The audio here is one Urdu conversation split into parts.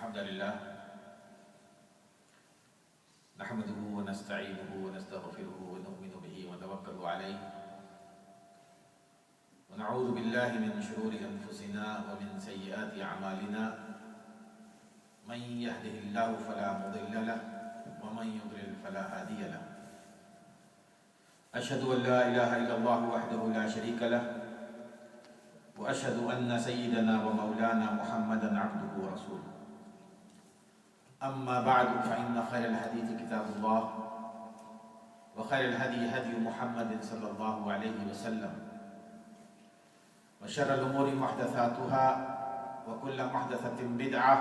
الحمد لله نحمده ونستعينه ونستغفره ونؤمن به ونتوكل عليه ونعوذ بالله من شرور أنفسنا ومن سيئات أعمالنا من يهده الله فلا مضل له ومن يضلل فلا هادي له أشهد أن لا إله إلا الله وحده لا شريك له وأشهد أن سيدنا ومولانا محمدا عبده ورسوله أما بعد فإن خير الحديث كتاب الله وخير الهدي هدي محمد صلى الله عليه وسلم وشر الأمور محدثاتها وكل محدثة بدعة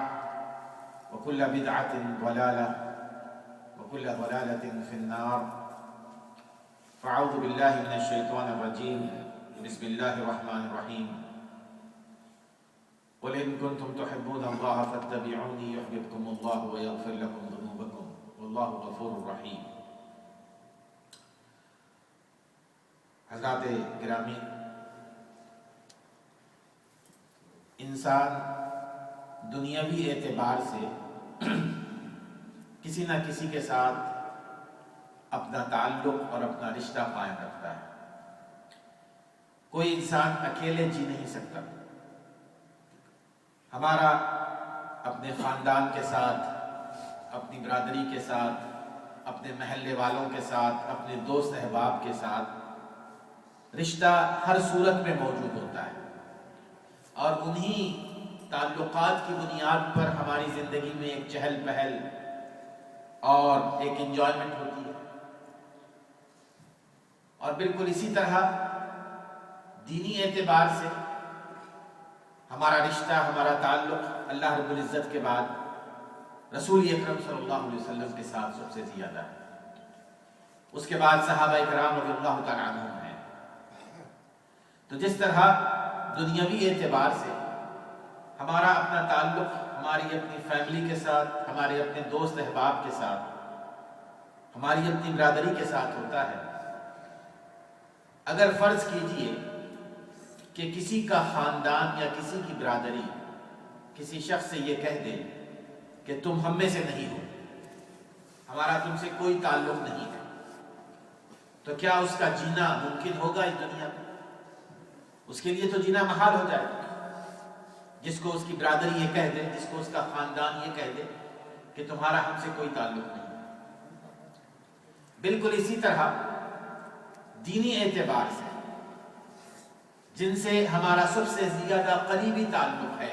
وكل بدعة ضلالة وكل ضلالة في النار فأعوذ بالله من الشيطان الرجيم بسم الله الرحمن الرحيم قل إن كنتم تحبون الله فاتبعوني يحببكم الله ويغفر لكم ذنوبكم والله غفور رحيم. حضرات گرامی، انسان دنیاوی اعتبار سے کسی نہ کسی کے ساتھ اپنا تعلق اور اپنا رشتہ قائم رکھتا ہے. کوئی انسان اکیلے جی نہیں سکتا. ہمارا اپنے خاندان کے ساتھ، اپنی برادری کے ساتھ، اپنے محلے والوں کے ساتھ، اپنے دوست احباب کے ساتھ رشتہ ہر صورت میں موجود ہوتا ہے، اور انہی تعلقات کی بنیاد پر ہماری زندگی میں ایک چہل پہل اور ایک انجوائمنٹ ہوتی ہے. اور بالکل اسی طرح دینی اعتبار سے ہمارا رشتہ، ہمارا تعلق اللہ رب العزت کے بعد رسول اکرم صلی اللہ علیہ وسلم کے ساتھ سب سے زیادہ ہے. اس کے بعد صحابہ کرام رضی اللہ تعالیٰ عنہم ہیں. تو جس طرح دنیاوی اعتبار سے ہمارا اپنا تعلق ہماری اپنی فیملی کے ساتھ، ہمارے اپنے دوست احباب کے ساتھ، ہماری اپنی برادری کے ساتھ ہوتا ہے، اگر فرض کیجئے کہ کسی کا خاندان یا کسی کی برادری کسی شخص سے یہ کہہ دے کہ تم ہم میں سے نہیں ہو، ہمارا تم سے کوئی تعلق نہیں ہے، تو کیا اس کا جینا ممکن ہوگا اس دنیا میں؟ اس کے لیے تو جینا محال ہو جائے گا. جس کو اس کی برادری یہ کہہ دے، جس کو اس کا خاندان یہ کہہ دے کہ تمہارا ہم سے کوئی تعلق نہیں. بالکل اسی طرح دینی اعتبار سے جن سے ہمارا سب سے زیادہ قریبی تعلق ہے،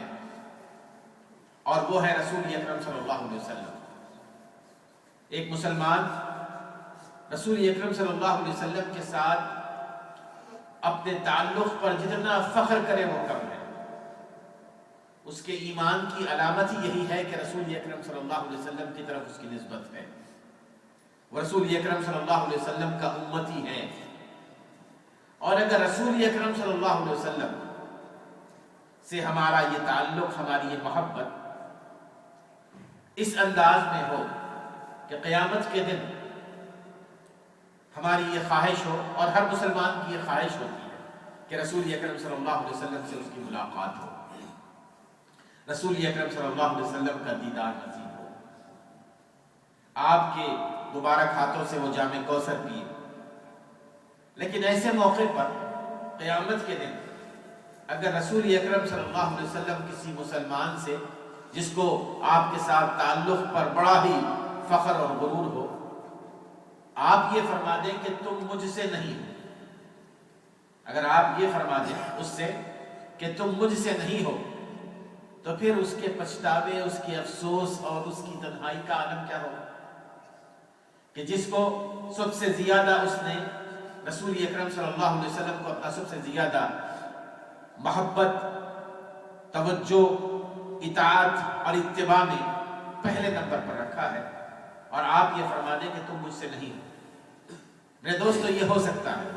اور وہ ہے رسول اکرم صلی اللہ علیہ وسلم. ایک مسلمان رسول اکرم صلی اللہ علیہ وسلم کے ساتھ اپنے تعلق پر جتنا فخر کرے وہ کم ہے. اس کے ایمان کی علامت ہی یہی ہے کہ رسول اکرم صلی اللہ علیہ وسلم کی طرف اس کی نسبت ہے. وہ رسول اکرم صلی اللہ علیہ وسلم کا امتی ہے. اور اگر رسول اکرم صلی اللہ علیہ وسلم سے ہمارا یہ تعلق، ہماری یہ محبت اس انداز میں ہو کہ قیامت کے دن ہماری یہ خواہش ہو، اور ہر مسلمان کی یہ خواہش ہوتی ہے کہ رسول اکرم صلی اللہ علیہ وسلم سے اس کی ملاقات ہو، رسول اکرم صلی اللہ علیہ وسلم کا دیدار نصیب ہو، آپ کے مبارک ہاتھوں سے وہ جام کوثر پیے. لیکن ایسے موقع پر قیامت کے دن اگر رسول اکرم صلی اللہ علیہ وسلم کسی مسلمان سے جس کو آپ کے ساتھ تعلق پر بڑا ہی فخر اور غرور ہو، آپ یہ فرما دیں کہ تم مجھ سے نہیں ہو، اگر آپ یہ فرما دیں اس سے کہ تم مجھ سے نہیں ہو، تو پھر اس کے پچھتاوے، اس کے افسوس اور اس کی تنہائی کا عالم کیا ہوگا کہ جس کو سب سے زیادہ اس نے رسول اکرم صلی اللہ علیہ وسلم کو اپنا سب سے زیادہ محبت، توجہ، اطاعت اور اتباع میں پہلے نمبر پر رکھا ہے، اور آپ یہ فرما دیں کہ تم مجھ سے نہیں ہو. میرے دوستو، یہ ہو سکتا ہے،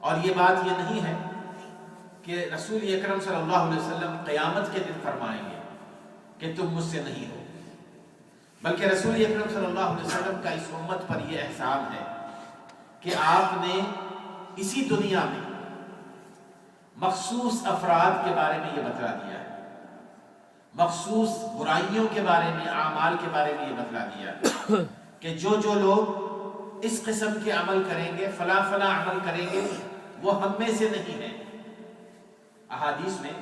اور یہ بات یہ نہیں ہے کہ رسول اکرم صلی اللہ علیہ وسلم قیامت کے دن فرمائیں گے کہ تم مجھ سے نہیں ہو، بلکہ رسول اکرم صلی اللہ علیہ وسلم کا اس امت پر یہ احسان ہے کہ آپ نے اسی دنیا میں مخصوص افراد کے بارے میں یہ بتلا دیا ہے. مخصوص برائیوں کے بارے میں، اعمال کے بارے میں یہ بتلا دیا کہ جو لوگ اس قسم کے عمل کریں گے، فلاں عمل کریں گے، وہ ہم میں سے نہیں ہیں۔ احادیث میں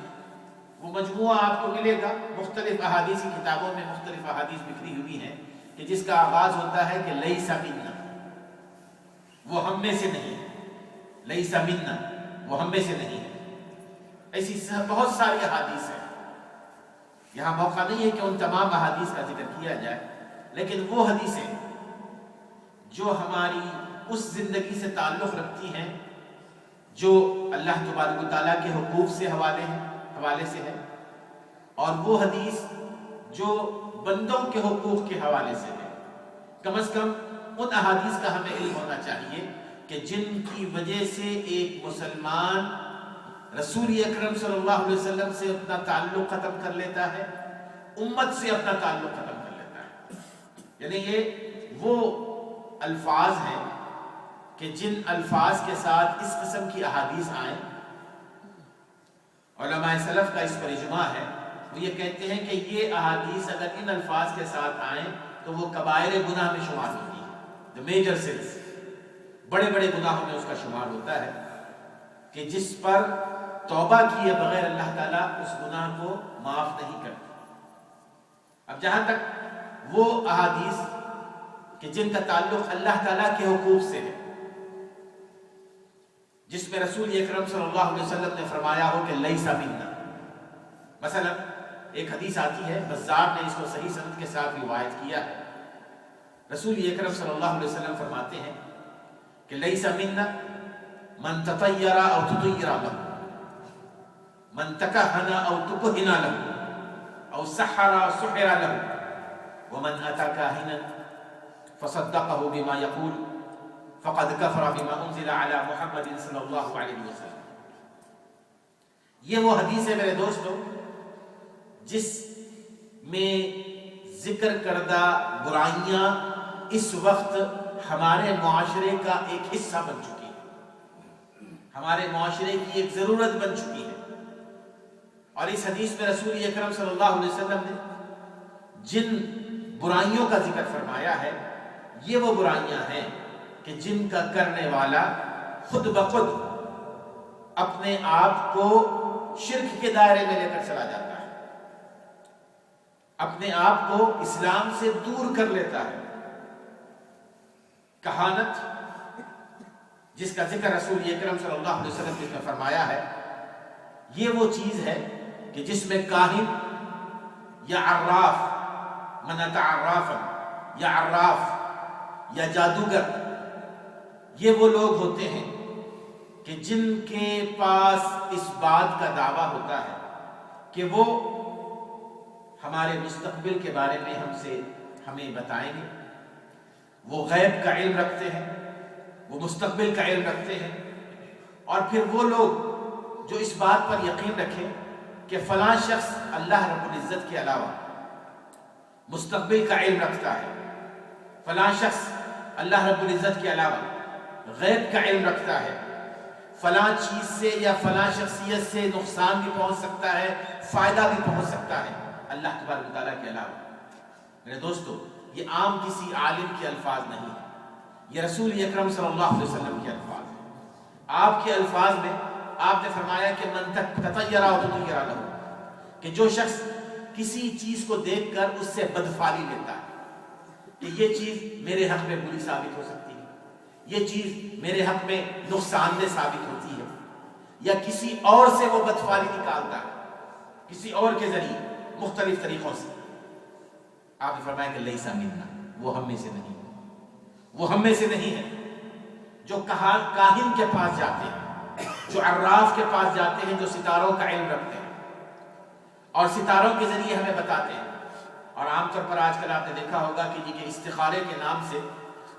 وہ مجموعہ آپ کو ملے گا، مختلف احادیثی کتابوں میں مختلف احادیث بکھری ہوئی ہیں کہ جس کا آغاز ہوتا ہے کہ لیس منا، وہ ہم میں سے نہیں ہے، لیس منا، وہ ہم میں سے نہیں ہے۔ ایسی بہت ساری احادیث ہیں، یہاں موقع نہیں ہے کہ ان تمام احادیث کا ذکر کیا جائے، لیکن وہ حدیثیں جو ہماری اس زندگی سے تعلق رکھتی ہیں جو اللہ تبارک و تعالیٰ کے حقوق سے حوالے سے ہے، اور وہ حدیث جو بندوں کے حقوق کے حوالے سے ہے، کم از کم ان احادیث کا ہمیں علم ہونا چاہیے کہ جن کی وجہ سے ایک مسلمان رسول اکرم صلی اللہ علیہ وسلم سے اپنا تعلق ختم کر لیتا ہے، امت سے اپنا تعلق ختم کر لیتا ہے۔ یعنی یہ وہ الفاظ ہیں کہ جن الفاظ کے ساتھ اس قسم کی احادیث آئیں، علماء سلف کا اس پر اجماع ہے، وہ یہ کہتے ہیں کہ یہ احادیث اگر ان الفاظ کے ساتھ آئیں تو وہ کبائر گناہ میں شمار ہوتی ہے، جو میجر سنس، بڑے گناہوں میں اس کا شمار ہوتا ہے کہ جس پر توبہ کیے بغیر اللہ تعالیٰ اس گناہ کو معاف نہیں کرتا۔ اب جہاں تک وہ احادیث کہ جن کا تعلق اللہ تعالیٰ کے حقوق سے ہے، جس میں رسول اکرم صلی اللہ علیہ وسلم نے فرمایا ہو کہ لیس منا، مثلا ایک حدیث آتی ہے، بزار نے اس کو صحیح سند کے ساتھ روایت کیا ہے، رسول اکرم صلی اللہ علیہ وسلم فرماتے ہیں کہ لیس منا من تطیر او تطیر له، من تکہن او تکہن له، او سحر او سحر له، ومن اتى كاهنا فصدقه بما يقول فقد كفر بما انزل على محمد صلی اللہ علیہ وسلم۔ یہ وہ حدیث ہے میرے دوستو جس میں ذکر کردہ برائیاں اس وقت ہمارے معاشرے کا ایک حصہ بن چکی ہیں، ہمارے معاشرے کی ایک ضرورت بن چکی ہے، اور اس حدیث میں رسول اکرم صلی اللہ علیہ وسلم نے جن برائیوں کا ذکر فرمایا ہے، یہ وہ برائیاں ہیں کہ جن کا کرنے والا خود بخود اپنے آپ کو شرک کے دائرے میں لے کر چلا جاتا ہے، اپنے آپ کو اسلام سے دور کر لیتا ہے۔ کہانت، جس کا ذکر رسول اکرم صلی اللہ علیہ وسلم نے فرمایا ہے، یہ وہ چیز ہے کہ جس میں کاہن یا عراف، من اتى عرافا یا عراف یا جادوگر، یہ وہ لوگ ہوتے ہیں کہ جن کے پاس اس بات کا دعویٰ ہوتا ہے کہ وہ ہمارے مستقبل کے بارے میں ہمیں بتائیں گے، وہ غیب کا علم رکھتے ہیں، وہ مستقبل کا علم رکھتے ہیں، اور پھر وہ لوگ جو اس بات پر یقین رکھیں کہ فلاں شخص اللہ رب العزت کے علاوہ مستقبل کا علم رکھتا ہے، فلاں شخص اللہ رب العزت کے علاوہ غیب کا علم رکھتا ہے، فلاں چیز سے یا فلاں شخصیت سے نقصان بھی پہنچ سکتا ہے، فائدہ بھی پہنچ سکتا ہے اللہ تبارک و تعالیٰ کے علاوہ۔ میرے دوستو، یہ عام کسی عالم کے الفاظ نہیں ہیں، یہ رسول اکرم صلی اللہ علیہ وسلم کے الفاظ ہیں۔ آپ کے الفاظ میں آپ نے فرمایا کہ من تطیر و تطیر له، کہ جو شخص کسی چیز کو دیکھ کر اس سے بدفعلی لیتا ہے کہ یہ چیز میرے حق میں بری ثابت ہو سکتی ہے، یہ چیز میرے حق میں نقصان دہ ثابت ہوتی ہے، یا کسی اور سے وہ بدفعلی نکالتا ہے کسی اور کے ذریعے مختلف طریقوں سے، آپ نے فرمایا کہ لیس منا، وہ ہم میں سے نہیں ہے، وہ ہم میں سے نہیں ہے۔ جو کاہن کے پاس جاتے ہیں، جو عراف کے پاس جاتے ہیں، جو ستاروں کا علم رکھتے ہیں اور ستاروں کے ذریعے ہمیں بتاتے ہیں، اور عام طور پر آج کل آپ نے دیکھا ہوگا کہ یہ استخارے کے نام سے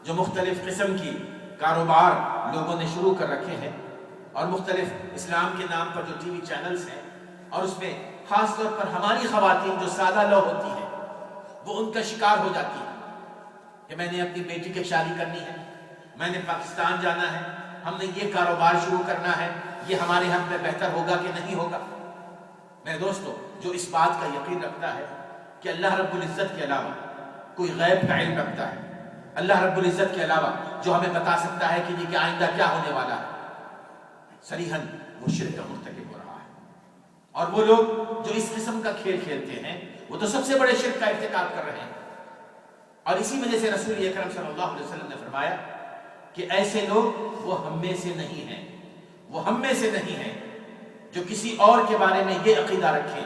جو مختلف قسم کی کاروبار لوگوں نے شروع کر رکھے ہیں، اور مختلف اسلام کے نام پر جو ٹی وی چینلز ہیں، اور اس میں خاص طور پر ہماری خواتین جو سادہ لو ہوتی ہیں وہ ان کا شکار ہو جاتی ہیں کہ میں نے اپنی بیٹی کی شادی کرنی ہے، میں نے پاکستان جانا ہے، ہم نے یہ کاروبار شروع کرنا ہے، یہ ہمارے حق میں بہتر ہوگا کہ نہیں ہوگا۔ میرے دوستو، جو اس بات کا یقین رکھتا ہے کہ اللہ رب العزت کے علاوہ کوئی غیب کا علم رکھتا ہے، اللہ رب العزت کے علاوہ جو ہمیں بتا سکتا ہے کہ یہ کہ آئندہ کیا ہونے والا ہے، صریحاً وہ شرک کا مرتکب ہو رہا ہے۔ اور وہ لوگ جو اس قسم کا کھیل کھیلتے ہیں وہ تو سب سے بڑے شرک کا ارتکاب کر رہے ہیں۔ اور اسی وجہ سے رسول اکرم صلی اللہ علیہ وسلم نے فرمایا کہ ایسے لوگ وہ ہم میں سے نہیں ہیں، وہ ہم میں سے نہیں ہیں جو کسی اور کے بارے میں یہ عقیدہ رکھے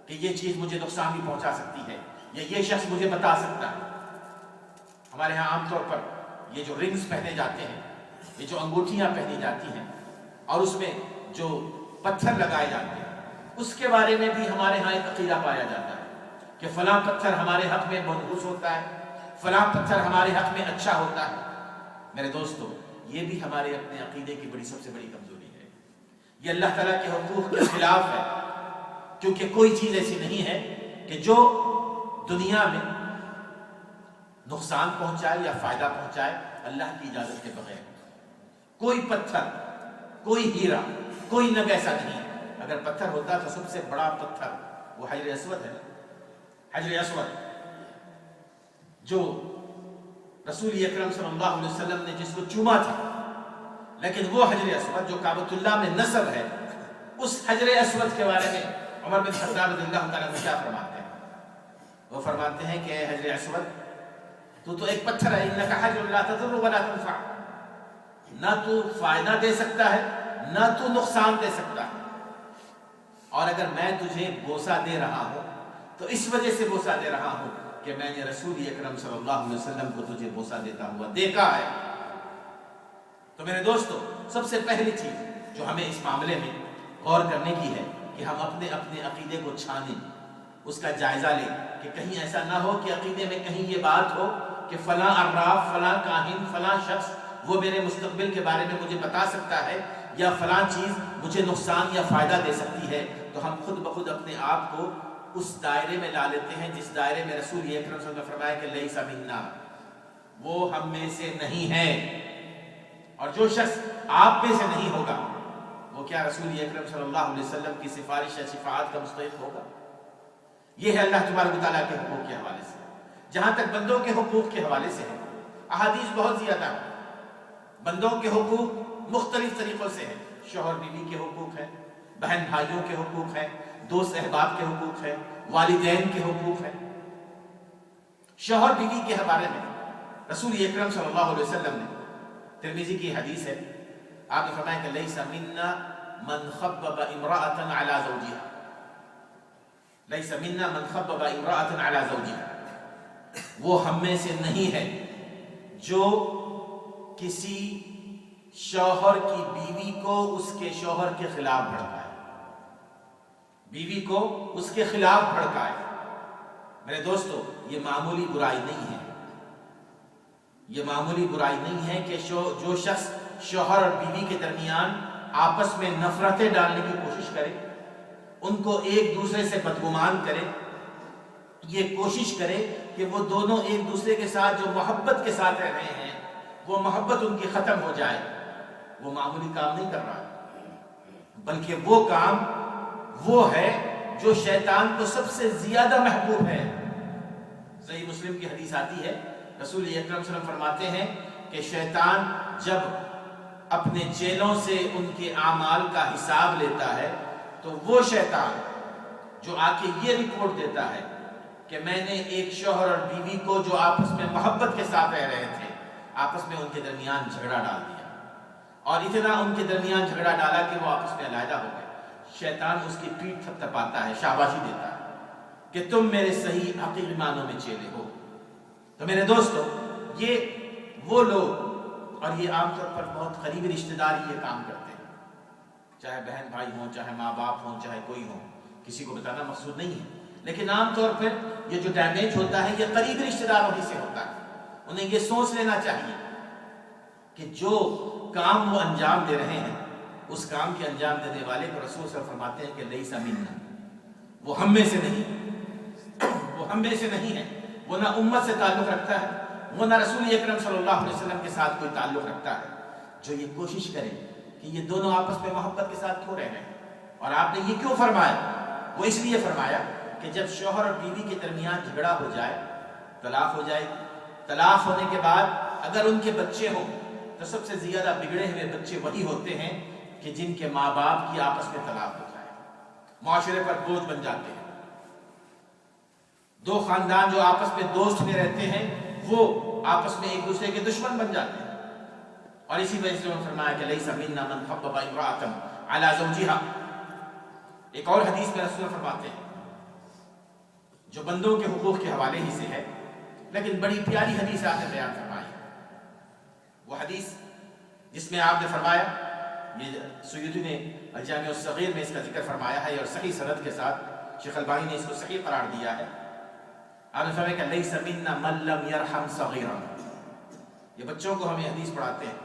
کہ یہ چیز مجھے نقصان بھی پہنچا سکتی ہے یا یہ شخص مجھے بتا سکتا ہے۔ ہمارے ہاں عام طور پر یہ جو رنگز پہنے جاتے ہیں، یہ جو انگوٹھیاں پہنی جاتی ہیں اور اس میں جو پتھر لگائے جاتے ہیں، اس کے بارے میں بھی ہمارے ہاں ایک عقیدہ پایا جاتا ہے کہ فلاں پتھر ہمارے حق میں منحوس ہوتا ہے، فلاں پتھر ہمارے حق میں اچھا ہوتا ہے۔ میرے دوستو، یہ بھی ہمارے اپنے عقیدے کی سب سے بڑی کمزوری ہے، یہ اللہ تعالیٰ کے حقوق کے خلاف ہے، کیونکہ کوئی چیز ایسی نہیں ہے کہ جو دنیا میں نقصان پہنچائے یا فائدہ پہنچائے اللہ کی اجازت کے بغیر۔ کوئی پتھر، کوئی ہیرا، کوئی نگ ایسا نہیں ہے۔ اگر پتھر ہوتا تو سب سے بڑا پتھر وہ حجر اسود ہے، حجر اسود جو رسول اکرم صلی اللہ علیہ وسلم نے جس کو چوما تھا، لیکن وہ حجر اسود جو کعبۃ اللہ میں نصب ہے، اس حجر اسود کے بارے میں عمر بن خطاب رضی اللہ تعالیٰ عنہ کیا فرماتے ہیں؟ وہ فرماتے ہیں کہ اے حجر اسود، تو ایک پتھر ہے، انک حجر لا تضر ولا تنفع، نہ تو فائدہ دے سکتا ہے نہ تو نقصان دے سکتا ہے، اور اگر میں تجھے بوسہ دے رہا ہوں تو اس وجہ سے بوسہ دے رہا ہوں کہ میں نے رسول اکرم صلی اللہ علیہ وسلم کو تجھے بوسہ دیتا ہوا دیکھا ہے۔ تو میرے دوستو، سب سے پہلی چیز جو ہمیں اس معاملے میں غور کرنے کی ہے کہ ہم اپنے اپنے عقیدے کو چھانیں، اس کا جائزہ لیں کہ کہیں ایسا نہ ہو کہ عقیدے میں کہیں یہ بات ہو کہ فلاں عراف، فلاں کاہن، فلاں شخص وہ میرے مستقبل کے بارے میں مجھے بتا سکتا ہے یا فلاں چیز مجھے نقصان یا فائدہ دے سکتی ہے، تو ہم خود بخود اپنے آپ کو اس دائرے میں لا لیتے ہیں جس دائرے میں رسول اکرم صلی اللہ علیہ وسلم نے فرمایا کہ لیس منا، وہ ہم میں سے نہیں ہے۔ اور جو شخص آپ میں سے نہیں ہوگا وہ کیا رسول اکرم صلی اللہ علیہ وسلم کی سفارش یا شفاعت کا مستحق ہوگا؟ یہ ہے اللہ تبارک و تعالیٰ کے حقوق کے حوالے سے۔ جہاں تک بندوں کے حقوق کے حوالے سے ہے، احادیث بہت زیادہ ہیں۔ بندوں کے حقوق مختلف طریقوں سے ہیں، شوہر بیوی کے حقوق ہیں، بہن بھائیوں کے حقوق ہیں، دوست احباب کے حقوق ہیں، والدین کے حقوق ہیں۔ شوہر بیوی کے بارے میں رسول اکرم صلی اللہ علیہ وسلم نے، ترمذی کی حدیث ہے، آپ نے فرمایا کہ لیس منا من خبب امرأة على زوجها، لیس منا من خبب امرأة على زوجها، وہ ہم میں سے نہیں ہے جو کسی شوہر کی بیوی کو اس کے شوہر کے خلاف بھڑکائے، بیوی کو اس کے خلاف بھڑکائے۔ میرے دوستو، یہ معمولی برائی نہیں ہے، یہ معمولی برائی نہیں ہے کہ جو شخص شوہر اور بیوی کے درمیان آپس میں نفرتیں ڈالنے کی کوشش کرے، ان کو ایک دوسرے سے بدگمان کرے، یہ کوشش کرے کہ وہ دونوں ایک دوسرے کے ساتھ جو محبت کے ساتھ رہ رہے ہیں وہ محبت ان کی ختم ہو جائے، وہ معمولی کام نہیں کر رہا، بلکہ وہ کام وہ ہے جو شیطان کو سب سے زیادہ محبوب ہے۔ صحیح مسلم کی حدیث آتی ہے، رسول اکرم صلی اللہ علیہ وسلم فرماتے ہیں کہ شیطان جب اپنے چیلوں سے ان کے اعمال کا حساب لیتا ہے تو وہ شیطان جو آ کے یہ رپورٹ دیتا ہے کہ میں نے ایک شوہر اور بیوی کو جو آپس میں محبت کے ساتھ رہ رہے تھے، آپس میں ان کے درمیان جھگڑا ڈال دیا، اور اتنا ان کے درمیان جھگڑا ڈالا کہ وہ آپس میں علیحدہ ہو گئے، شیطان اس کی پیٹھ تھپتھپاتا ہے، شاباشی دیتا ہے کہ تم میرے صحیح حقیقی معنوں میں چیلے ہو۔ تو میرے دوستو، یہ وہ لوگ، اور یہ عام طور پر بہت قریبی رشتہ دار یہ کام کرتے ہیں، چاہے بہن بھائی ہوں، چاہے ماں باپ ہوں، چاہے کوئی ہو، کسی کو بتانا مقصود نہیں ہے، لیکن عام طور پر یہ جو ڈیمیج ہوتا ہے یہ قریبی رشتہ داروں ہی سے ہوتا ہے۔ انہیں یہ سوچ لینا چاہیے کہ جو کام وہ انجام دے رہے ہیں اس کام کے انجام دینے والے کو رسول صلی اللہ علیہ وسلم فرماتے ہیں کہ لیس منا، وہ ہم میں سے نہیں، وہ ہم میں سے نہیں ہے، وہ نہ امت سے تعلق رکھتا ہے، وہ نہ رسول اکرم صلی اللہ علیہ وسلم کے ساتھ کوئی تعلق رکھتا ہے۔ جو یہ کوشش کرے کہ یہ دونوں آپس میں محبت کے ساتھ کیوں رہ رہے ہیں، اور آپ نے یہ کیوں فرمایا، وہ اس لیے فرمایا کہ جب شوہر اور بیوی کے درمیان جھگڑا ہو جائے طلاق ہو جائے گی. طلاق ہونے کے بعد اگر ان کے بچے ہوں تو سب سے زیادہ بگڑے ہوئے بچے وہی ہوتے ہیں کہ جن کے ماں باپ کی آپس میں طلاق ہو جائے, معاشرے پر بوجھ بن جاتے ہیں. دو خاندان جو آپس میں دوست میں رہتے ہیں وہ آپس میں ایک دوسرے کے دشمن بن جاتے ہیں. اور اسی وجہ سے انہوں نے فرمایا کہ لیس منا من خبب امرأة علی زوجها. ایک اور حدیث میں رسول فرماتے ہیں جو بندوں کے حقوق کے حوالے ہی سے ہے, لیکن بڑی پیاری حدیث آپ نے بیان فرمائی. وہ حدیث جس میں آپ نے فرمایا, یہ سیوطی نے الجامع الصغیر میں اس کا ذکر فرمایا ہے اور صحیح سند کے ساتھ شیخ البانی نے اس کو صحیح قرار دیا ہے. آپ نے فرمایا کہ لیس منا من لم یرحم صغیرنا. یہ بچوں کو ہمیں حدیث پڑھاتے ہیں,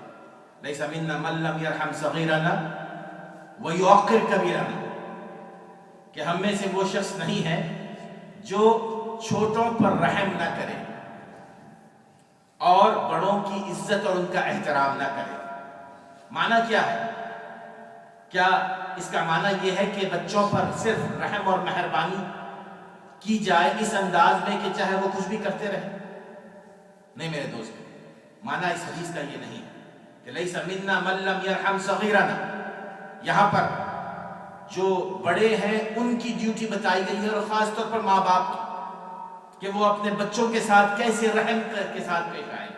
لیس منا من لم یرحم صغیرنا ویوقر کبیرنا, کہ ہم میں سے وہ شخص نہیں ہے جو چھوٹوں پر رحم نہ کرے اور بڑوں کی عزت اور ان کا احترام نہ کرے. معنی کیا ہے؟ کیا اس کا معنی یہ ہے کہ بچوں پر صرف رحم اور مہربانی کی جائے اس انداز میں کہ چاہے وہ کچھ بھی کرتے رہے؟ نہیں میرے دوست, معنی اس حدیث کا یہ نہیں ہے کہ لیس منا من لم یرحم صغیرنا. یہاں پر جو بڑے ہیں ان کی ڈیوٹی بتائی گئی ہے, اور خاص طور پر ماں باپ کی, کہ وہ اپنے بچوں کے ساتھ کیسے رحم کے ساتھ پیش آئیں.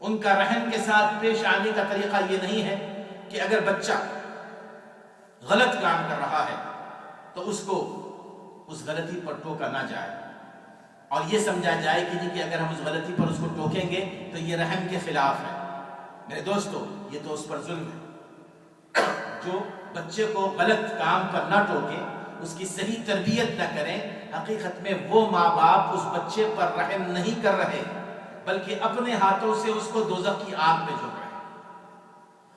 ان کا رحم کے ساتھ پیش آنے کا طریقہ یہ نہیں ہے کہ اگر بچہ غلط کام کر رہا ہے تو اس کو اس غلطی پر ٹوکا نہ جائے اور یہ سمجھا جائے کہ اگر ہم اس غلطی پر اس کو ٹوکیں گے تو یہ رحم کے خلاف ہے. میرے دوستو, یہ تو اس پر ظلم ہے. جو بچے کو غلط کام پر نہ ٹوکے, اس کی صحیح تربیت نہ کریں, حقیقت میں وہ ماں باپ اس بچے پر رحم نہیں کر رہے بلکہ اپنے ہاتھوں سے اس کو دوزخ کی آگ میں جھونک رہے ہیں.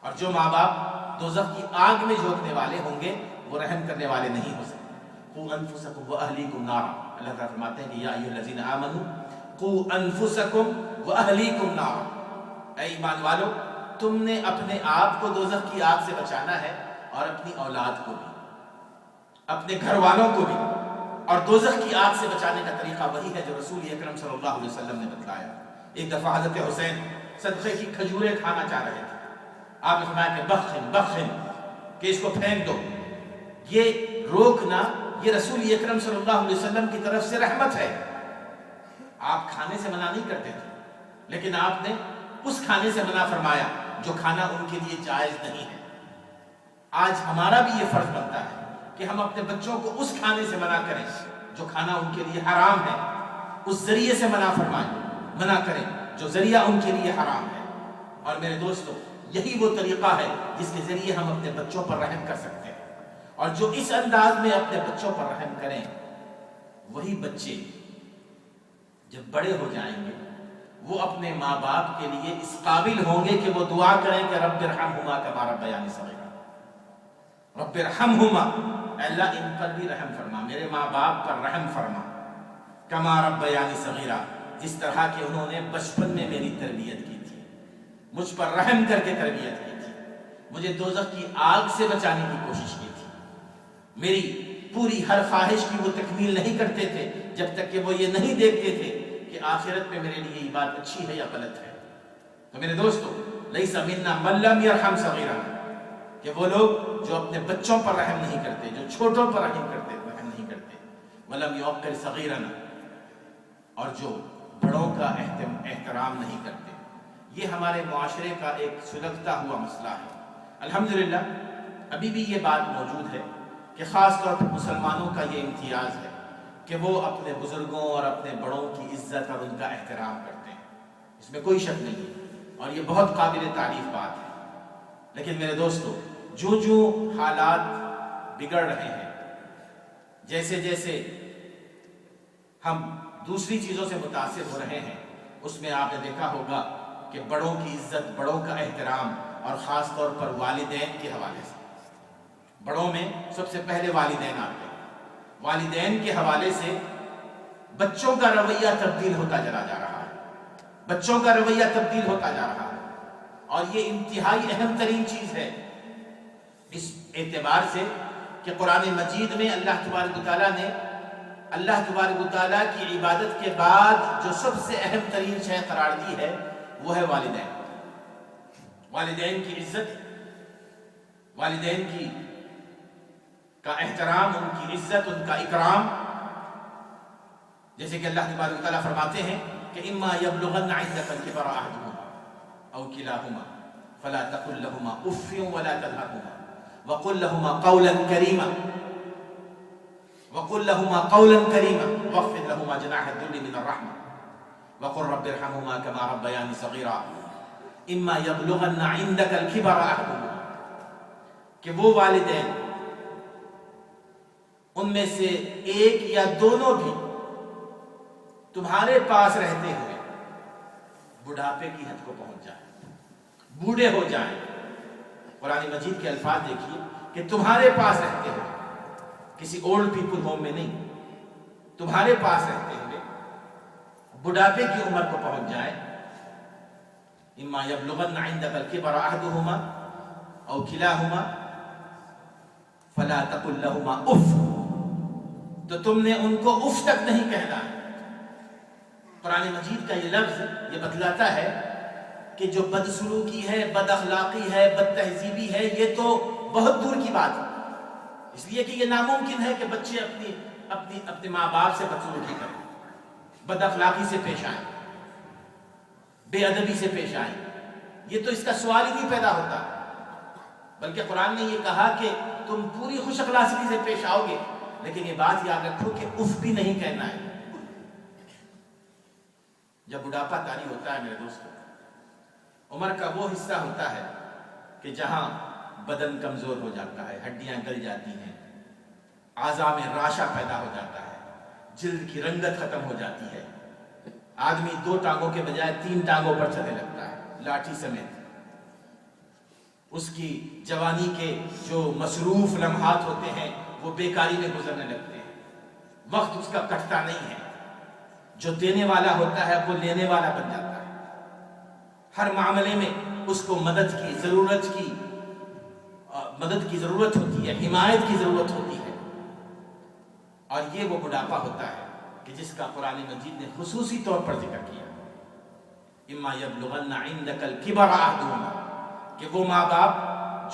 اور جو ماں باپ دوزخ کی آگ میں جھونکنے والے ہوں گے وہ رحم کرنے والے نہیں ہو سکتے. قوا انفسکم واہلیکم نارا. اللہ تعالیٰ فرماتے ہیں کہ یا ایھا الذین آمنوا قوا انفسکم واہلیکم نارا. اے ایمان والو, تم نے اپنے آپ کو دوزخ کی آگ سے بچانا ہے اور اپنی اولاد کو بھی, اپنے گھر والوں کو بھی. اور دوزخ کی آگ سے بچانے کا طریقہ وہی ہے جو رسول اکرم صلی اللہ علیہ وسلم نے بتلایا. ایک دفعہ حضرت حسین صدقے کی کھجوریں کھانا چاہ رہے تھے. آپ نے فرمایا کہ بخن بخن, کہ اس کو پھینک دو. یہ روکنا یہ رسول اکرم صلی اللہ علیہ وسلم کی طرف سے رحمت ہے. آپ کھانے سے منع نہیں کرتے تھے, لیکن آپ نے اس کھانے سے منع فرمایا جو کھانا ان کے لیے جائز نہیں ہے. آج ہمارا بھی یہ فرض بنتا ہے کہ ہم اپنے بچوں کو اس کھانے سے منع کریں جو کھانا ان کے لیے حرام ہے, اس ذریعے سے منع کریں جو ذریعہ ان کے لیے حرام ہے. اور میرے دوستو, یہی وہ طریقہ ہے جس کے ذریعے ہم اپنے بچوں پر رحم کر سکتے ہیں. اور جو اس انداز میں اپنے بچوں پر رحم کریں, وہی بچے جب بڑے ہو جائیں گے وہ اپنے ماں باپ کے لیے اس قابل ہوں گے کہ وہ دعا کریں کہ رب ارحمہما کما ربیانی صغیرا. رب ارحمہما, اے اللہ ان پر بھی رحم فرما, میرے ماں باپ پر رحم فرما. کما ربیانی صغیرا, جس طرح کہ انہوں نے بچپن میں میری تربیت کی تھی, مجھ پر رحم کر کے تربیت کی تھی, مجھے دوزخ کی آگ سے بچانے کی کوشش کی تھی. میری پوری ہر خواہش کی وہ تکمیل نہیں کرتے تھے جب تک کہ وہ یہ نہیں دیکھتے تھے کہ آخرت میں میرے لیے یہ بات اچھی ہے یا غلط ہے. تو میرے دوستو, لیس منا من لم یرحم صغیرنا, کہ وہ لوگ جو اپنے بچوں پر رحم نہیں کرتے, جو چھوٹوں پر رحم نہیں کرتے, ولم یوقر صغیرنا, اور جو بڑوں کا احترام نہیں کرتے. یہ ہمارے معاشرے کا ایک سلگتا ہوا مسئلہ ہے. الحمدللہ ابھی بھی یہ بات موجود ہے کہ خاص طور پر مسلمانوں کا یہ امتیاز ہے کہ وہ اپنے بزرگوں اور اپنے بڑوں کی عزت اور ان کا احترام کرتے ہیں. اس میں کوئی شک نہیں ہے اور یہ بہت قابل تعریف بات ہے. لیکن میرے دوستو, جو حالات بگڑ رہے ہیں, جیسے جیسے ہم دوسری چیزوں سے متاثر ہو رہے ہیں, اس میں آپ نے دیکھا ہوگا کہ بڑوں کی عزت, بڑوں کا احترام, اور خاص طور پر والدین کے حوالے سے, بڑوں میں سب سے پہلے والدین آتے ہیں. والدین کے حوالے سے بچوں کا رویہ تبدیل ہوتا چلا جا رہا ہے, بچوں کا رویہ تبدیل ہوتا جا رہا ہے. اور یہ انتہائی اہم ترین چیز ہے اس اعتبار سے کہ قرآن مجید میں اللہ تبارک و تعالیٰ نے اللہ تبارک و تعالیٰ کی عبادت کے بعد جو سب سے اہم ترین شے قرار دی ہے وہ ہے والدین. والدین کی عزت، والدین کا احترام، ان کی عزت، ان کا اکرام. جیسے کہ اللہ تبارک و تعالیٰ فرماتے ہیں کہ اما یبلغن عندک الکبر احدهما او کلاهما فلا تقل لهما اف ولا تنهرهما وقل لهما قولا كريما وقل لهما قولا كريما واخفض لهما جناح الذل من الرحمة وقل رب ارحمهما كما ربياني صغيرا اما یبلغن عندک الکبر احدهما، کہ وہ والدین ان میں سے ایک یا دونوں بھی تمہارے پاس رہتے ہوئے بڑھاپے کی حد کو پہنچ جائیں، بوڑھے ہو جائیں. قرآن مجید کے الفاظ دیکھیے کہ تمہارے پاس رہتے ہوئے، کسی اولڈ پیپل ہوم میں نہیں، تمہارے پاس رہتے ہوئے بڑھاپے کی عمر کو پہنچ جائیں. اما یبلغن عندک الکبر احدهما او کلاهما فلا تقل لهما اف، تو تم نے ان کو اف تک نہیں کہنا. قرآن مجید کا یہ لفظ یہ بتلاتا ہے کہ جو بدسلوکی ہے، بد اخلاقی ہے، بد تہذیبی ہے، یہ تو بہت دور کی بات ہے. اس لیے کہ یہ ناممکن ہے کہ بچے اپنے ماں باپ سے بدسلوکی کریں، بد اخلاقی سے پیش آئیں، بے ادبی سے پیش آئیں. یہ تو اس کا سوال ہی نہیں پیدا ہوتا. بلکہ قرآن نے یہ کہا کہ تم پوری خوش اخلاقی سے پیش آؤ گے، لیکن یہ بات یاد رکھو کہ اف بھی نہیں کہنا ہے. جب بڑھاپا طاری ہوتا ہے میرے دوستو، عمر کا وہ حصہ ہوتا ہے کہ جہاں بدن کمزور ہو جاتا ہے، ہڈیاں گل جاتی ہیں، اعضاء میں راشا پیدا ہو جاتا ہے، جلد کی رنگت ختم ہو جاتی ہے، آدمی 2 ٹانگوں کے بجائے 3 ٹانگوں پر چلنے لگتا ہے لاٹھی سمیت. اس کی جوانی کے جو مصروف لمحات ہوتے ہیں وہ بیکاری میں گزرنے لگتے ہیں. وقت اس کا کٹتا نہیں ہے. جو دینے والا ہوتا ہے وہ لینے والا بن جاتا ہے. ہر معاملے میں اس کو مدد کی ضرورت ہوتی ہے، حمایت کی ضرورت ہوتی ہے. اور یہ وہ بڑھاپا ہوتا ہے کہ جس کا قرآن مجید نے خصوصی طور پر ذکر کیا. اما یبلغن عندک الکبر احدهما، کہ وہ ماں باپ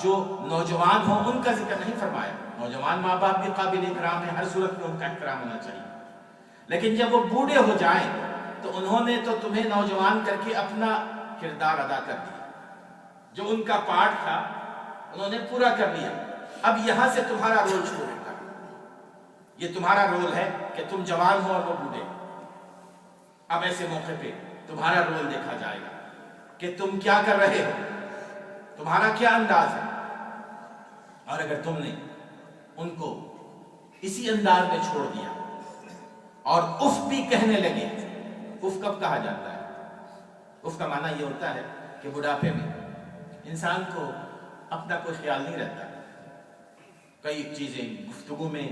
جو نوجوان ہوں ان کا ذکر نہیں فرمایا. نوجوان ماں باپ بھی قابل اکرام ہیں، ہر صورت میں ان کا احترام ہونا چاہیے. لیکن جب وہ بوڑھے ہو جائیں تو انہوں نے تو تمہیں نوجوان کر کے اپنا کردار ادا کر دیا. جو ان کا پارٹ تھا انہوں نے پورا کر لیا. اب یہاں سے تمہارا رول شروع ہوتا ہے. یہ تمہارا رول ہے کہ تم جوان ہو اور وہ بوڑھے. اب ایسے موقع پہ تمہارا رول دیکھا جائے گا کہ تم کیا کر رہے ہو، تمہارا کیا انداز ہے. اور اگر تم نے ان کو اسی انداز میں چھوڑ دیا اور اف بھی کہنے لگے. اف کب کہا جاتا ہے؟ اف کا معنی یہ ہوتا ہے کہ بڑھاپے میں انسان کو اپنا کوئی خیال نہیں رہتا. کئی چیزیں گفتگو میں،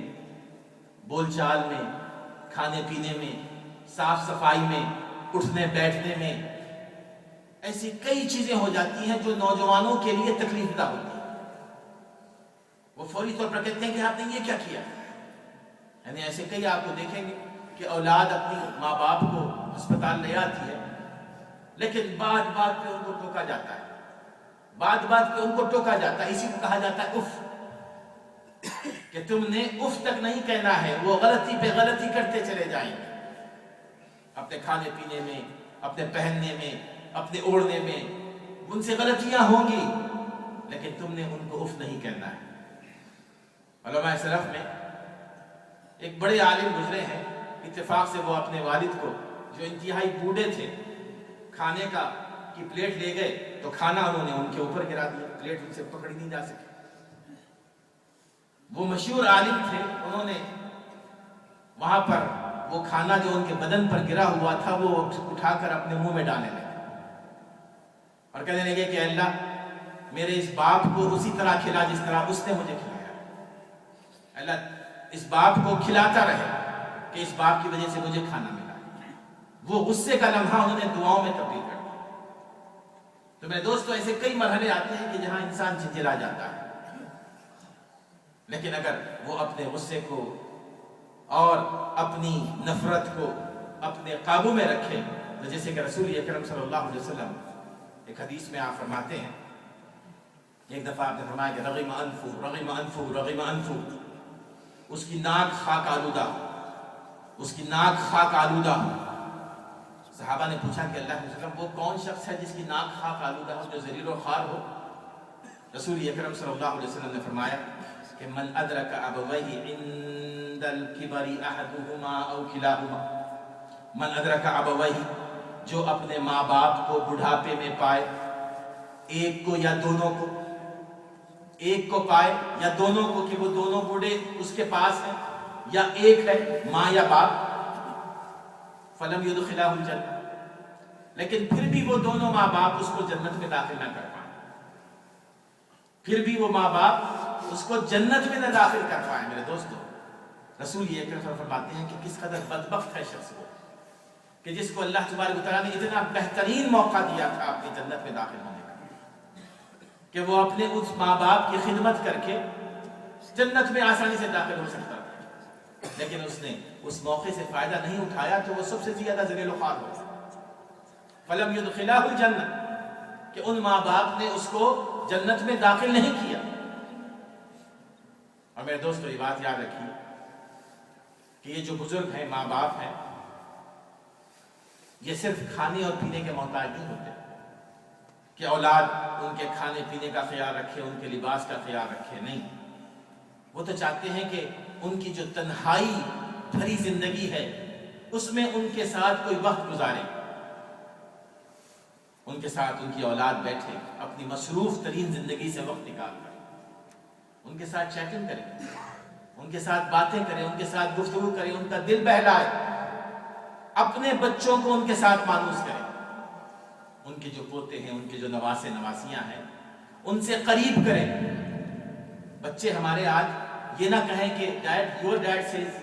بول چال میں، کھانے پینے میں، صاف صفائی میں، اٹھنے بیٹھنے میں، ایسی کئی چیزیں ہو جاتی ہیں جو نوجوانوں کے لیے تکلیف دہ ہوتی ہیں. وہ فوری طور پر کہتے ہیں کہ آپ نے یہ کیا کیا. یعنی ایسے کئی آپ کو دیکھیں گے کہ اولاد اپنی ماں باپ کو ہسپتال لے آتی ہے، لیکن بات بات پہ ان کو ٹوکا جاتا ہے. بات بات پہ ان کو ٹوکا جاتا ہے. اسی کو کہا جاتا ہے اف، کہ تم نے اف تک نہیں کہنا ہے. وہ غلطی پہ غلطی کرتے چلے جائیں گے، اپنے کھانے پینے میں، اپنے پہننے میں، اپنے اوڑھنے میں ان سے غلطیاں ہوں گی، لیکن تم نے ان کو اف نہیں کہنا ہے. علماء سلف میں ایک بڑے عالم گزرے ہیں، اتفاق سے وہ اپنے والد کو جو انتہائی بوڑھے تھے، کھانے کی پلیٹ لے گئے تو کھانا انہوں نے ان کے اوپر گرا دیا. پلیٹ ان سے پکڑی نہیں جا سکی. وہ مشہور عالم تھے، انہوں نے وہاں پر وہ کھانا جو ان کے بدن پر گرا ہوا تھا وہ اٹھا کر اپنے منہ میں ڈالنے لگے اور کہنے لگے کہ اللہ میرے اس باپ کو اسی طرح کھلا جس طرح اس نے مجھے کھلایا. اللہ اس باپ کو کھلاتا رہے کہ اس باپ کی وجہ سے مجھے کھانا ملا. وہ غصے کا لمحہ انہوں نے دعاؤں میں تبدیل کر دیا. تو میرے دوستو ایسے کئی مرحلے آتے ہیں کہ جہاں انسان جھنجھلا جاتا ہے. لیکن اگر وہ اپنے غصے کو اور اپنی نفرت کو اپنے قابو میں رکھے تو جیسے کہ رسول اکرم صلی اللہ علیہ وسلم ایک حدیث میں آپ فرماتے ہیں، ایک دفعہ آپ نے فرمایا کہ رغم انفو رغم انفو رغم انفو، اس کی ناک خاک آلودہ، اس کی ناک خاک آلودہ۔ صحابہ نے پوچھا کہ اللہ کے وسلم وہ کون شخص ہے جس کی ناک خاک آلودہ ہو، جو ذلیل و خوار ہو؟ رسول اکرم صلی اللہ علیہ وسلم نے فرمایا کہ من ادرک ابویہ عند الکبر احدہما او کلاہما، من ادرک ابویہ، جو اپنے ماں باپ کو بڑھاپے میں پائے، ایک کو یا دونوں کو، ایک کو پائے یا دونوں کو، کہ وہ دونوں بوڑھے اس کے پاس ہیں یا ایک ہے ماں یا باپ، فلم یدخلہ الجنہ، لیکن پھر بھی وہ دونوں ماں باپ اس کو جنت میں داخل نہ کر پائیں، پھر بھی وہ ماں باپ اس کو جنت میں نہ داخل کر پائیں۔ میرے دوستو، رسول یہ اکرم فرماتے ہیں کہ کس قدر بدبخت ہے شخص وہ کہ جس کو اللہ تبارک و تعالیٰ نے اتنا بہترین موقع دیا تھا اپنی جنت میں داخل ہونے کا، کہ وہ اپنے اس ماں باپ کی خدمت کر کے جنت میں آسانی سے داخل ہو سکتا تھا، لیکن اس نے اس موقع سے فائدہ نہیں اٹھایا تو وہ سب سے زیادہ ذلیل و خوار ہو گیا۔ فلم یدخلہ الجنہ، کہ ان ماں باپ نے اس کو جنت میں داخل نہیں کیا۔ اور میرے دوستو یہ بات یاد رکھیے کہ یہ جو بزرگ ہیں، ماں باپ ہیں، یہ صرف کھانے اور پینے کے محتاج نہیں ہوتے کہ اولاد ان کے کھانے پینے کا خیال رکھے، ان کے لباس کا خیال رکھے، نہیں، وہ تو چاہتے ہیں کہ ان کی جو تنہائی بھری زندگی ہے اس میں ان کے ساتھ کوئی وقت گزارے، ان کے ساتھ ان کی اولاد بیٹھے اپنی مصروف ترین زندگی سے وقت نکال کر ان کے ساتھ چیٹنگ کرے، ان کے ساتھ باتیں کرے، ان کے ساتھ گفتگو کرے، ان کا دل بہلائے، اپنے بچوں کو ان کے ساتھ مانوس کرے، ان کے جو پوتے ہیں، ان کے جو نواسے نواسیاں ہیں، ان سے قریب کریں۔ بچے ہمارے آج یہ نہ کہیں کہ dad, your dad says,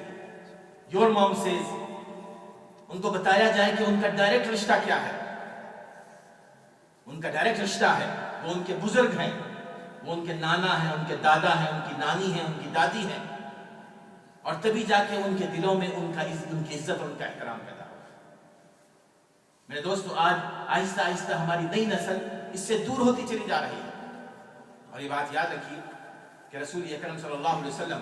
your mom says, ان کو بتایا جائے کہ ان کا ڈائریکٹ رشتہ کیا ہے۔ ان کا ڈائریکٹ رشتہ ہے، وہ ان کے بزرگ ہیں، وہ ان کے نانا ہیں، ان کے دادا ہیں، ان کی نانی ہیں، ان کی دادی ہیں، اور تبھی جا کے ان کے دلوں میں ان کی عزت اور ان کا احترام پیدا ہو۔ میرے دوستو، آج آہستہ آہستہ ہماری نئی نسل اس سے دور ہوتی چلی جا رہی ہے، اور یہ بات یاد رکھیے کہ رسول اکرم صلی اللہ علیہ وسلم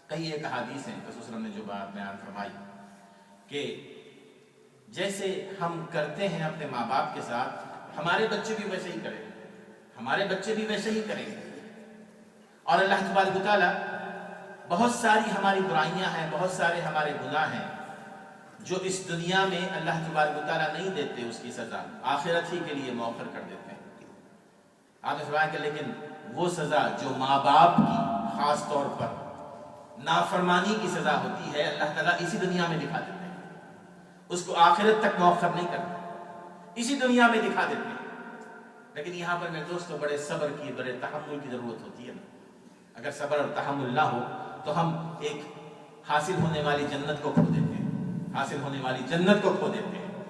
کئی ایک احادیث ہیں، رسول صلی اللہ علیہ وسلم نے جو بات بیان فرمائی کہ جیسے ہم کرتے ہیں اپنے ماں باپ کے ساتھ، ہمارے بچے بھی ویسے ہی کریں گے، ہمارے بچے بھی ویسے ہی کریں گے۔ اور اللہ تبارک و تعالیٰ بہت ساری ہماری برائیاں ہیں، بہت سارے ہمارے گناہ ہیں جو اس دنیا میں اللہ تبارک و تعالیٰ نہیں دیتے اس کی سزا، آخرت ہی کے لیے مؤخر کر دیتے ہیں۔ آپ نے فرمایا کہ لیکن وہ سزا جو ماں باپ کی خاص طور پر نافرمانی کی سزا ہوتی ہے، اللہ تعالیٰ اسی دنیا میں دکھا دیتے ہیں، اس کو آخرت تک مؤخر نہیں کرتے، اسی دنیا میں دکھا دیتے ہیں۔ لیکن یہاں پر میرے دوستو بڑے صبر کی، بڑے تحمل کی ضرورت ہوتی ہے نا۔ اگر صبر اور تحمل نہ ہو تو ہم ایک حاصل ہونے والی جنت کو کھو دیتے ہیں، حاصل ہونے والی جنت کو کھو دیتے ہیں۔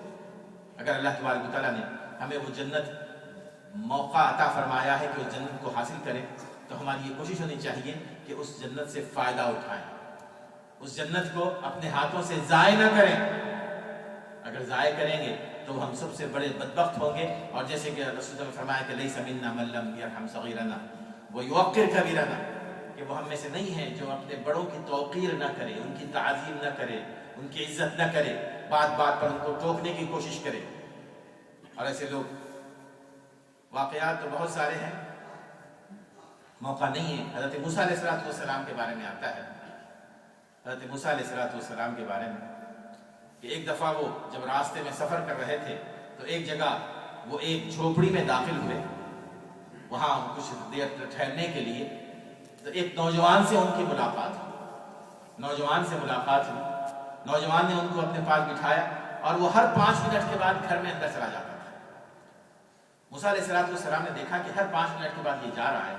اگر اللہ تبارک و تعالیٰ نے ہمیں وہ جنت موقع عطا فرمایا ہے کہ اس جنت کو حاصل کریں، تو ہماری یہ کوشش ہونی چاہیے کہ اس جنت سے فائدہ اٹھائیں، اس جنت کو اپنے ہاتھوں سے ضائع نہ کریں۔ اگر ضائع کریں گے تو ہم سب سے بڑے بدبخت ہوں گے، اور جیسے کہ رسول نے فرمایا کہ لیس منا من لم یرحم صغیرنا ویوقر کبیرنا، کہ وہ ہم میں سے نہیں ہے جو اپنے بڑوں کی توقیر نہ کرے، ان کی تعظیم نہ کرے، ان کی عزت نہ کرے، بات بات پر ان کو ٹوکنے کی کوشش کرے۔ اور ایسے لوگ، واقعات تو بہت سارے ہیں، موقع نہیں ہے۔ حضرت موسیٰ علیہ السلام کے بارے میں آتا ہے، حضرت موسیٰ علیہ السلام کے بارے میں کہ ایک دفعہ وہ جب راستے میں سفر کر رہے تھے تو ایک جگہ وہ ایک جھوپڑی میں داخل ہوئے، وہاں کچھ دیر ٹھہرنے کے لیے، تو ایک نوجوان سے ان کی ملاقات ہوئی، نوجوان سے ملاقات ہوئی، نوجوان نے ان کو اپنے پاس بٹھایا اور وہ ہر 5 منٹ کے بعد گھر میں اندر چلا جاتا تھا۔ موسیٰ علیہ السلام نے دیکھا کہ ہر 5 منٹ کے بعد یہ جا رہا ہے،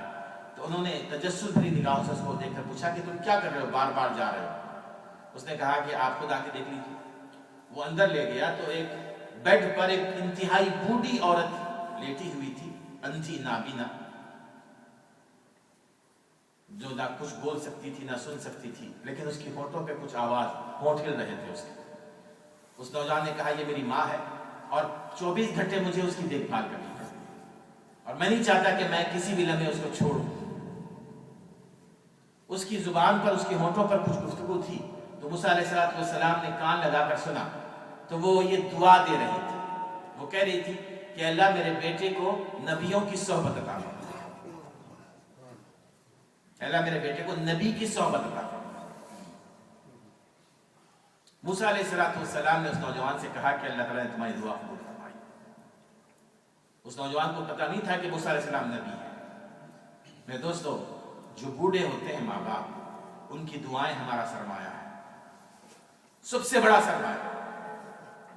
تو انہوں نے تجسس بھری نگاہوں سے اس کو دیکھ کر پوچھا کہ تم کیا کر رہے ہو، بار بار جا رہے ہو؟ اس نے کہا کہ آپ خود آ کے دیکھ لیجیے۔ وہ اندر لے گیا تو ایک بیڈ پر ایک انتہائی بوڑھی عورت لیٹی ہوئی تھی، اندھی نابینا، جو نہ کچھ بول سکتی تھی نہ سن سکتی تھی، لیکن اس کی ہونٹوں پہ کچھ آواز، ہونٹ ہل رہے تھے اس کے۔ اس نوجوان نے کہا یہ میری ماں ہے اور 24 گھنٹے مجھے اس کی دیکھ بھال کرنی ہے اور میں نہیں چاہتا کہ میں کسی بھی لمحے اس کو چھوڑوں۔ اس کی زبان پر، اس کے ہونٹوں پر کچھ گفتگو تھی، تو موسیٰ علیہ السلام نے کان لگا کر سنا، تو وہ یہ دعا دے رہی تھی۔ وہ کہہ رہی تھی کہ اللہ میرے بیٹے کو نبیوں کی صحبت عطا فرما، اللہ میرے بیٹے کو نبی کی صحبت عطا فرما۔ موسیٰ علیہ السلام نے اس نوجوان سے کہا کہ اللہ تعالیٰ نے تمہاری دعا قبول فرمائی۔ اس نوجوان کو پتہ نہیں تھا کہ موسیٰ علیہ السلام نبی ہے۔ میرے دوستو، جو بوڑھے ہوتے ہیں ماں باپ، ان کی دعائیں ہمارا سرمایہ ہے، سب سے بڑا سرمایہ۔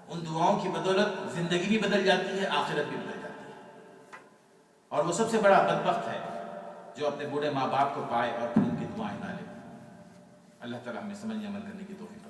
ان دعاؤں کی بدولت زندگی بھی بدل جاتی ہے، آخرت بھی بدل جاتی ہے، اور وہ سب سے بڑا بدبخت ہے جو اپنے بوڑھے ماں باپ کو پائے اور پھر ان کی دعائیں نہ لے۔ اللہ تعالیٰ ہمیں سمجھنے عمل کرنے کی توفیق